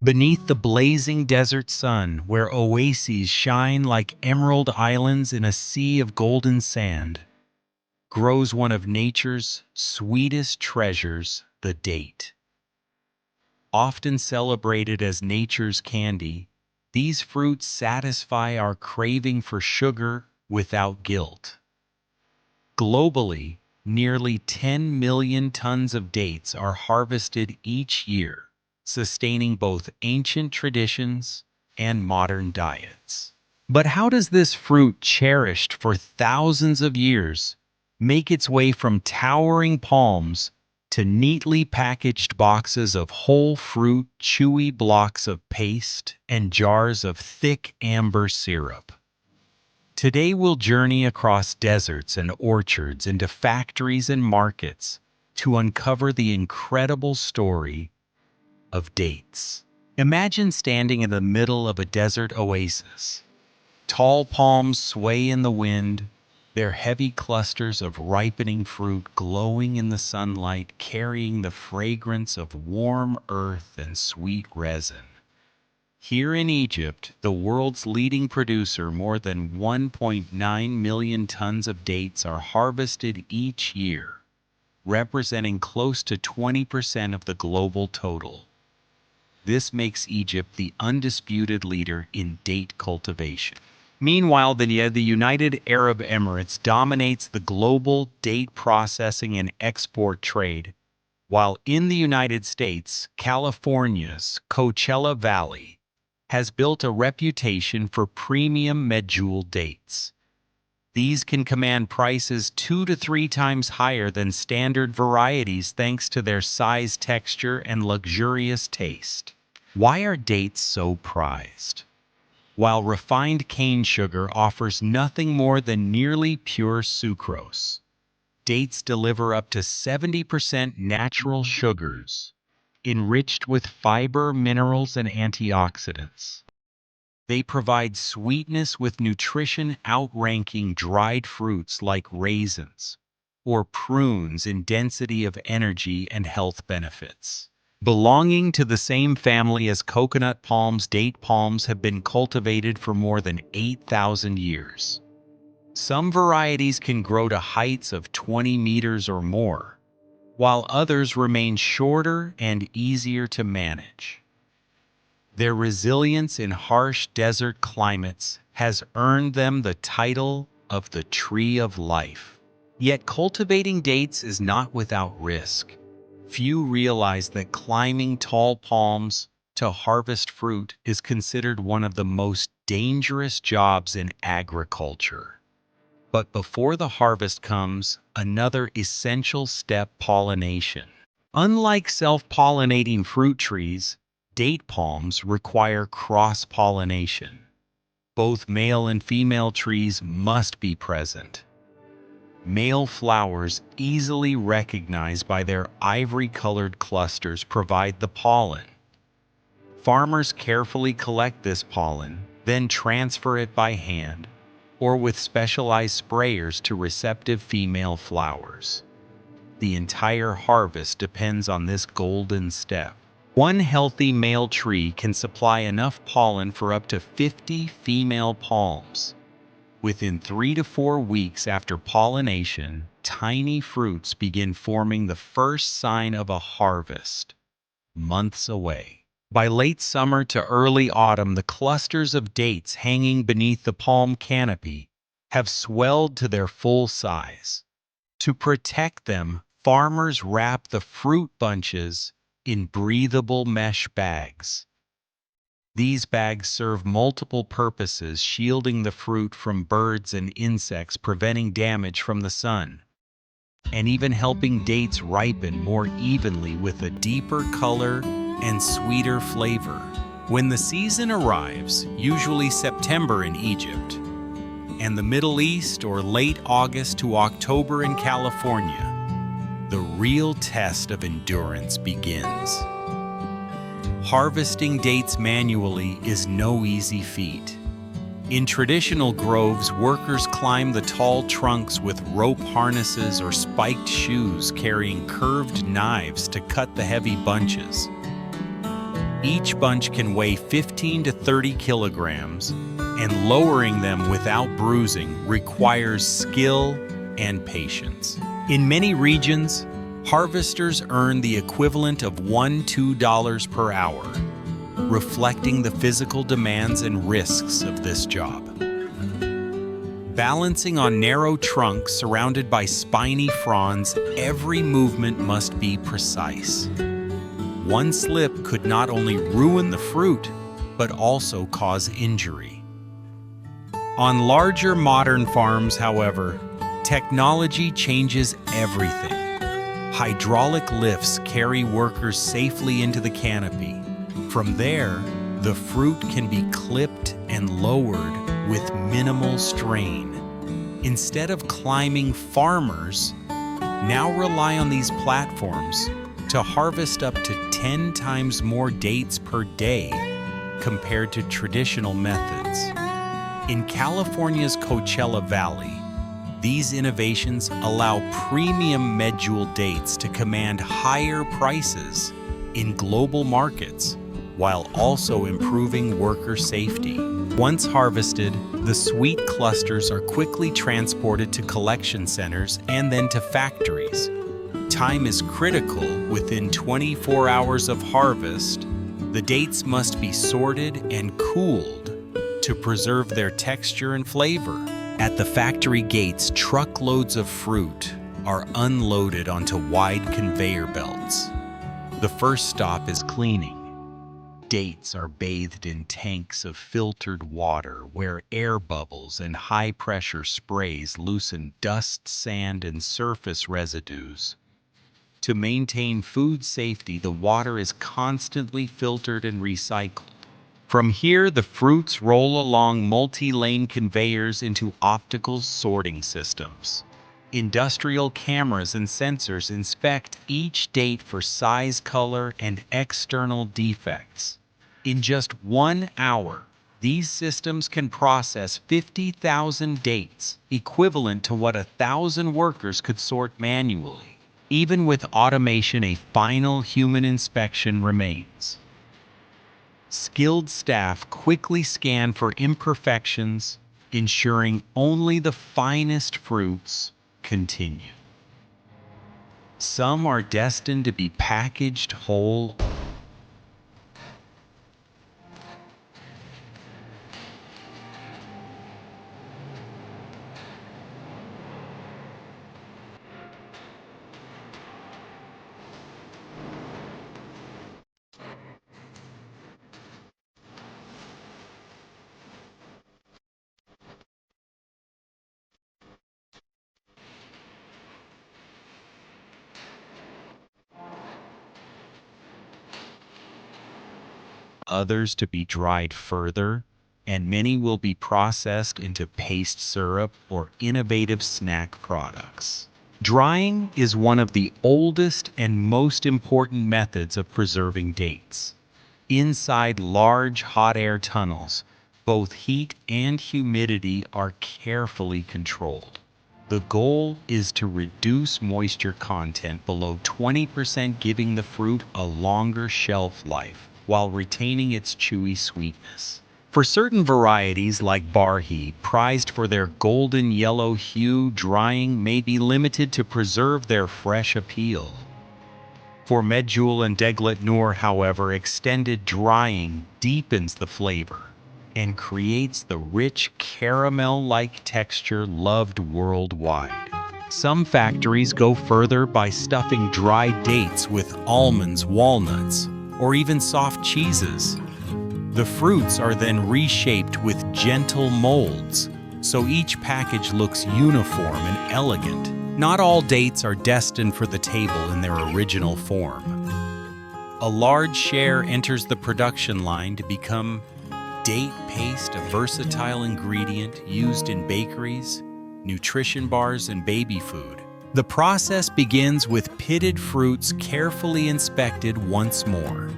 Beneath the blazing desert sun, where oases shine like emerald islands in a sea of golden sand, grows one of nature's sweetest treasures, the date. Often celebrated as nature's candy, these fruits satisfy our craving for sugar without guilt. Globally, nearly 10 million tons of dates are harvested each year, sustaining both ancient traditions and modern diets. But how does this fruit, cherished for thousands of years, make its way from towering palms to neatly packaged boxes of whole fruit, chewy blocks of paste, and jars of thick amber syrup? Today we'll journey across deserts and orchards into factories and markets to uncover the incredible story of dates. Imagine standing in the middle of a desert oasis. Tall palms sway in the wind, their heavy clusters of ripening fruit glowing in the sunlight, carrying the fragrance of warm earth and sweet resin. Here in Egypt, the world's leading producer, more than 1.9 million tons of dates are harvested each year, representing close to 20% of the global total. This makes Egypt the undisputed leader in date cultivation. Meanwhile, the United Arab Emirates dominates the global date processing and export trade, while in the United States, California's Coachella Valley has built a reputation for premium medjool dates. These can command prices 2 to 3 times higher than standard varieties thanks to their size, texture, and luxurious taste. Why are dates so prized? While refined cane sugar offers nothing more than nearly pure sucrose, dates deliver up to 70% natural sugars, enriched with fiber, minerals, and antioxidants. They provide sweetness with nutrition outranking dried fruits like raisins or prunes in density of energy and health benefits. Belonging to the same family as coconut palms, date palms have been cultivated for more than 8,000 years. Some varieties can grow to heights of 20 meters or more, while others remain shorter and easier to manage. Their resilience in harsh desert climates has earned them the title of the Tree of Life. Yet cultivating dates is not without risk. Few realize that climbing tall palms to harvest fruit is considered one of the most dangerous jobs in agriculture. But before the harvest comes, another essential step: pollination. Unlike self-pollinating fruit trees, date palms require cross-pollination. Both male and female trees must be present. Male flowers, easily recognized by their ivory-colored clusters, provide the pollen. Farmers carefully collect this pollen, then transfer it by hand or with specialized sprayers to receptive female flowers. The entire harvest depends on this golden step. One healthy male tree can supply enough pollen for up to 50 female palms. Within 3 to 4 weeks after pollination, tiny fruits begin forming, the first sign of a harvest, months away. By late summer to early autumn, the clusters of dates hanging beneath the palm canopy have swelled to their full size. To protect them, farmers wrap the fruit bunches in breathable mesh bags. These bags serve multiple purposes, shielding the fruit from birds and insects, preventing damage from the sun, and even helping dates ripen more evenly with a deeper color and sweeter flavor. When the season arrives, usually September in Egypt, and the Middle East, or late August to October in California, the real test of endurance begins. Harvesting dates manually is no easy feat. In traditional groves, workers climb the tall trunks with rope harnesses or spiked shoes, carrying curved knives to cut the heavy bunches. Each bunch can weigh 15 to 30 kilograms, and lowering them without bruising requires skill and patience. In many regions, harvesters earn the equivalent of $1–2 per hour, reflecting the physical demands and risks of this job. Balancing on narrow trunks surrounded by spiny fronds, every movement must be precise. One slip could not only ruin the fruit, but also cause injury. On larger modern farms, however, technology changes everything. Hydraulic lifts carry workers safely into the canopy. From there, the fruit can be clipped and lowered with minimal strain. Instead of climbing, farmers now rely on these platforms to harvest up to 10 times more dates per day compared to traditional methods. In California's Coachella Valley, these innovations allow premium medjool dates to command higher prices in global markets while also improving worker safety. Once harvested, the sweet clusters are quickly transported to collection centers and then to factories. Time is critical. Within 24 hours of harvest, the dates must be sorted and cooled to preserve their texture and flavor. At the factory gates, truckloads of fruit are unloaded onto wide conveyor belts. The first stop is cleaning. Dates are bathed in tanks of filtered water where air bubbles and high-pressure sprays loosen dust, sand, and surface residues. To maintain food safety, the water is constantly filtered and recycled. From here, the fruits roll along multi-lane conveyors into optical sorting systems. Industrial cameras and sensors inspect each date for size, color, and external defects. In just 1 hour, these systems can process 50,000 dates, equivalent to what 1,000 workers could sort manually. Even with automation, a final human inspection remains. Skilled staff quickly scan for imperfections, ensuring only the finest fruits continue. Some are destined to be packaged whole. Others to be dried further, and many will be processed into paste syrup or innovative snack products. Drying is one of the oldest and most important methods of preserving dates. Inside large hot air tunnels, both heat and humidity are carefully controlled. The goal is to reduce moisture content below 20%, giving the fruit a longer shelf life while retaining its chewy sweetness. For certain varieties like Barhi, prized for their golden yellow hue, drying may be limited to preserve their fresh appeal. For Medjool and Deglet Noor, however, extended drying deepens the flavor and creates the rich caramel-like texture loved worldwide. Some factories go further by stuffing dried dates with almonds, walnuts, or even soft cheeses. The fruits are then reshaped with gentle molds, so each package looks uniform and elegant. Not all dates are destined for the table in their original form. A large share enters the production line to become date paste, a versatile ingredient used in bakeries, nutrition bars, and baby food. The process begins with pitted fruits carefully inspected once more.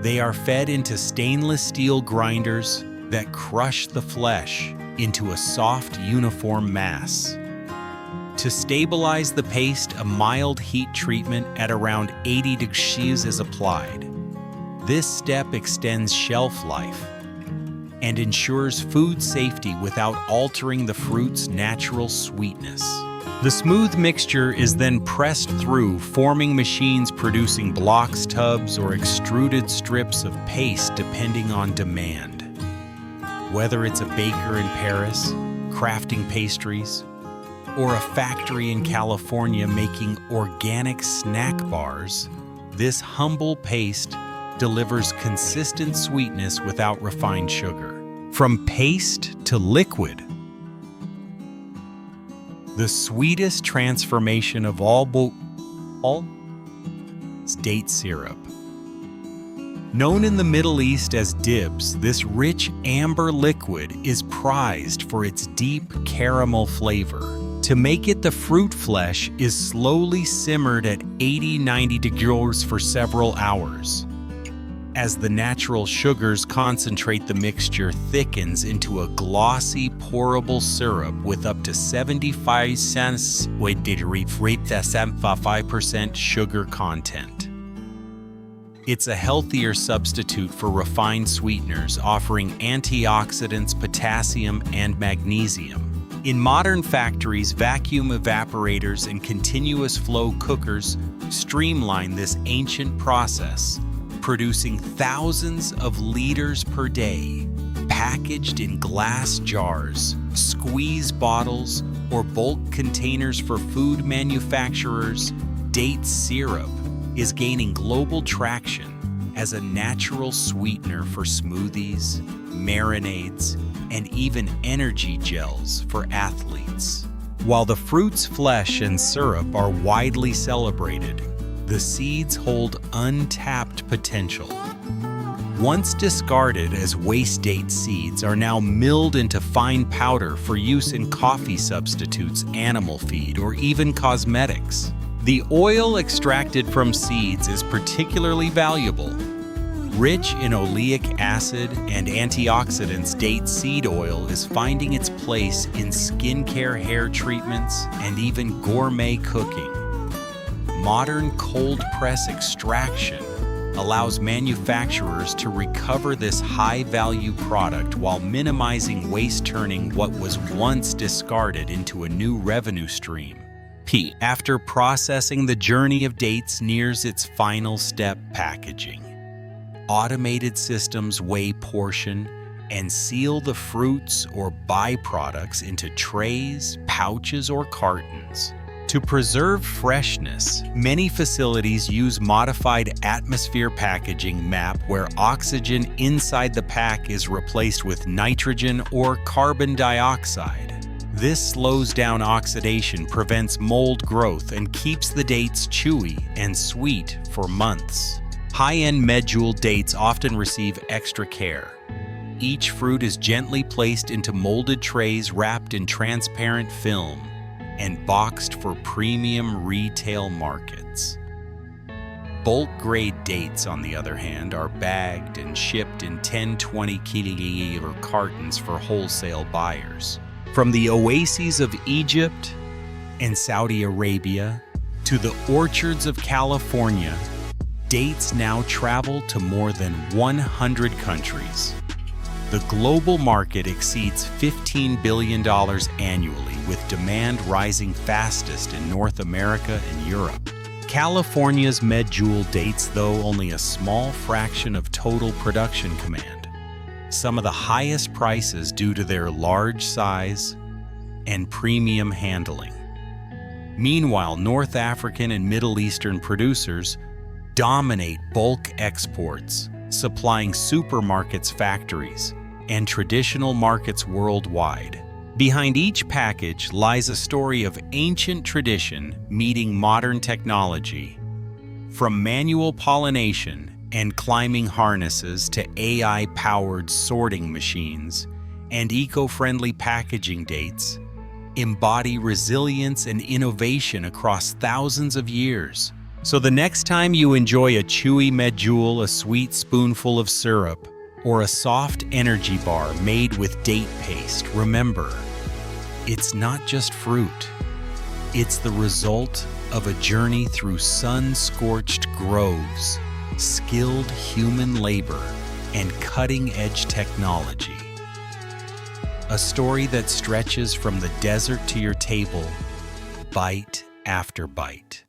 They are fed into stainless steel grinders that crush the flesh into a soft, uniform mass. To stabilize the paste, a mild heat treatment at around 80 degrees is applied. This step extends shelf life and ensures food safety without altering the fruit's natural sweetness. The smooth mixture is then pressed through, forming machines producing blocks, tubs, or extruded strips of paste depending on demand. Whether it's a baker in Paris crafting pastries, or a factory in California making organic snack bars, this humble paste delivers consistent sweetness without refined sugar. From paste to liquid, the sweetest transformation of all is date syrup. Known in the Middle East as dibs, this rich amber liquid is prized for its deep caramel flavor. To make it, the fruit flesh is slowly simmered at 80–90 degrees for several hours. As the natural sugars concentrate, the mixture thickens into a glossy, pourable syrup with up to 75% sugar content. It's a healthier substitute for refined sweeteners, offering antioxidants, potassium, and magnesium. In modern factories, vacuum evaporators and continuous flow cookers streamline this ancient process, producing thousands of liters per day. Packaged in glass jars, squeeze bottles, or bulk containers for food manufacturers, date syrup is gaining global traction as a natural sweetener for smoothies, marinades, and even energy gels for athletes. While the fruit's flesh and syrup are widely celebrated, the seeds hold untapped potential. Once discarded as waste, date seeds are now milled into fine powder for use in coffee substitutes, animal feed, or even cosmetics. The oil extracted from seeds is particularly valuable. Rich in oleic acid and antioxidants, date seed oil is finding its place in skincare, hair treatments, and even gourmet cooking. Modern cold press extraction allows manufacturers to recover this high-value product while minimizing waste, turning what was once discarded into a new revenue stream. After processing, the journey of dates nears its final step: packaging. Automated systems weigh, portion, and seal the fruits or byproducts into trays, pouches, or cartons. To preserve freshness, many facilities use modified atmosphere packaging (MAP), where oxygen inside the pack is replaced with nitrogen or carbon dioxide. This slows down oxidation, prevents mold growth, and keeps the dates chewy and sweet for months. High-end medjool dates often receive extra care. Each fruit is gently placed into molded trays wrapped in transparent film and boxed for premium retail markets. Bulk-grade dates, on the other hand, are bagged and shipped in 10–20 kilo cartons for wholesale buyers. From the oases of Egypt and Saudi Arabia to the orchards of California, dates now travel to more than 100 countries. The global market exceeds $15 billion annually, with demand rising fastest in North America and Europe. California's medjool dates, though, only a small fraction of total production command some of the highest prices due to their large size and premium handling. Meanwhile, North African and Middle Eastern producers dominate bulk exports, supplying supermarkets, factories, and traditional markets worldwide. Behind each package lies a story of ancient tradition meeting modern technology. From manual pollination and climbing harnesses to AI-powered sorting machines and eco-friendly packaging, dates embody resilience and innovation across thousands of years. So the next time you enjoy a chewy medjool, a sweet spoonful of syrup, or a soft energy bar made with date paste, remember, it's not just fruit. It's the result of a journey through sun-scorched groves, skilled human labor, and cutting-edge technology. A story that stretches from the desert to your table, bite after bite.